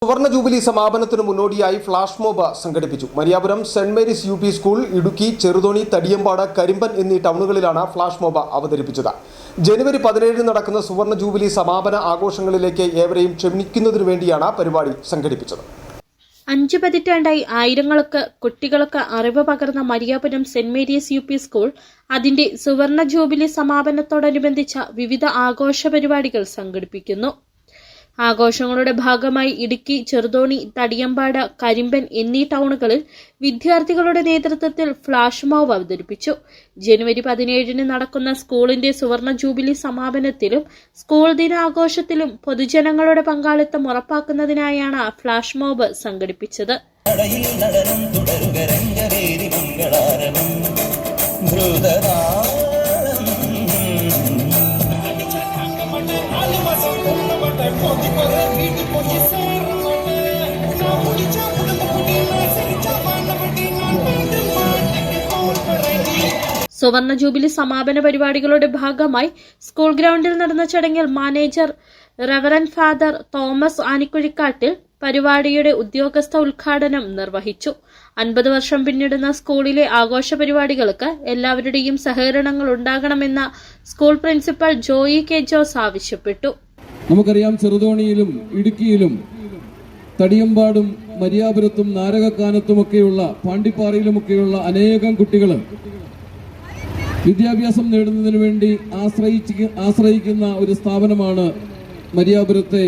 സുവർണ ജൂബിലി സമാപനത്തിനു മുന്നോടിയായി flash mob സംഘടിപ്പിച്ചു. Mariyapuram saint Mary's UP school, Idukki, Cheruthoni, Thadiyampad, Karimban എന്നീ ടൗണുകളിലാണ് ഫ്ലാഷ് മോബ് അവതരിപ്പിച്ചത്. ജനുവരി 17 നടക്കുന്ന സുവർണ ജൂബിലി സമാപന ആഘോഷങ്ങളിലേക്ക് ഏവരെയും ക്ഷണിക്കുന്നതിനു വേണ്ടിയാണ് പരിപാടി സംഘടിപ്പിച്ചത്. 5 പതിറ്റാണ്ടായി ആയിരങ്ങൾക്ക് കുട്ടികൾക്ക് അറിവ് പകർന്ന Mariyapuram saint Mary's UP school അതിന്റെ സുവർണ ജൂബിലി സമാപനത്തോടനുബന്ധിച്ച വിവിധ ആഘോഷ പരിപാടികൾ സംഘടിപ്പിക്കുന്നു. ആഘോഷങ്ങളുടെ ഭാഗമായി ഇടുക്കി, ചെറുതോണി, തടിയമ്പാട്, കരിമ്പൻ എന്നീ ടൗണുകളിൽ വിദ്യാർത്ഥികളുടെ നേതൃത്വത്തിൽ ഫ്ലാഷ് മോബ് അവതരിപ്പിച്ചു. ജനുവരി 17 നടക്കുന്ന സ്കൂളിന്റെ സുവർണ ജൂബിലി സമാപനത്തിലും സ്കൂൾ ദിനാഘോഷത്തിലും പൊതുജനങ്ങളുടെ പങ്കാളിത്തം ഉറപ്പാക്കുന്നതിനായാണ് ഫ്ലാഷ് മോബ് സംഘടിപ്പിച്ചത്. സുവർണ ജൂബിലി സമാപന പരിപാടികളുടെ ഭാഗമായി സ്കൂൾ ഗ്രൗണ്ടിൽ നടന്ന ചടങ്ങിൽ manager reverend father Thomas Anikuzhikattil പരിപാടിയുടെ ഉദ്യോഗസ്ഥ ഉദ്ഘാടനം നിർവഹിച്ചു. 50 വർഷം പിന്നിടുന്ന സ്കൂളിലെ ആഘോഷ പരിപാടികൾക്ക് എല്ലാവരുടെയും സഹകരണങ്ങൾ ഉണ്ടാകണമെന്ന school principal Joy K Jose ആവശ്യപ്പെട്ടു. നമുക്കറിയാം, ചെറുതോണിയിലും ഇടുക്കിയിലും തടിയമ്പാടും മരിയാപുരത്തും നാരകക്കാനത്തുമൊക്കെയുള്ള പാണ്ടിപ്പാറയിലുമൊക്കെയുള്ള അനേകം കുട്ടികൾ വിദ്യാഭ്യാസം നേടുന്നതിന് വേണ്ടി ആശ്രയിക്കുന്ന ഒരു സ്ഥാപനമാണ് മരിയാപുരത്തെ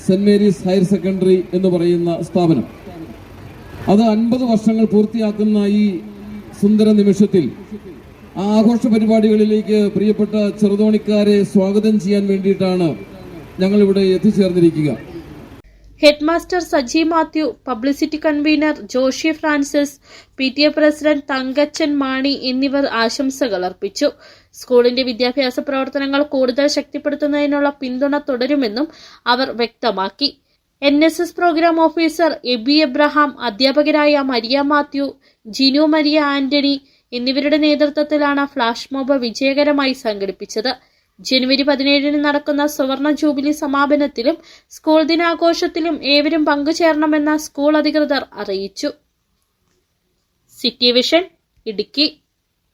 സെന്റ് മേരീസ് ഹയർ സെക്കൻഡറി എന്ന് പറയുന്ന സ്ഥാപനം. അത് 50 വർഷങ്ങൾ പൂർത്തിയാക്കുന്ന ഈ സുന്ദര നിമിഷത്തിൽ ആ ആഘോഷ പരിപാടികളിലേക്ക് പ്രിയപ്പെട്ട ചെറുതോണിക്കാരെ സ്വാഗതം ചെയ്യാൻ വേണ്ടിയിട്ടാണ് ഞങ്ങളിവിടെ എത്തിച്ചേർന്നിരിക്കുക. Head master Saji Mathew, publicity convener Joshi Francis, PTA president Thankachan Mani എന്നിവർ ആശംസകൾ അർപ്പിച്ചു. സ്കൂളിന്റെ വിദ്യാഭ്യാസ പ്രവർത്തനങ്ങൾ കൂടുതൽ ശക്തിപ്പെടുത്തുന്നതിനുള്ള പിന്തുണ തുടരുമെന്നും അവർ വ്യക്തമാക്കി. NSS programme officer Aby Abraham, അധ്യാപകരായ മരിയ മാത്യു, ജിനു മരിയ ആന്റണി എന്നിവരുടെ നേതൃത്വത്തിലാണ് ഫ്ലാഷ് മോബ് വിജയകരമായി സംഘടിപ്പിച്ചത്. ജനുവരി 17 നടക്കുന്ന സുവർണ ജൂബിലി സമാപനത്തിലും സ്കൂൾ ദിനാഘോഷത്തിലും ഏവരും പങ്കുചേരണമെന്ന് സ്കൂൾ അധികൃതർ അറിയിച്ചു. City vision, Idukki.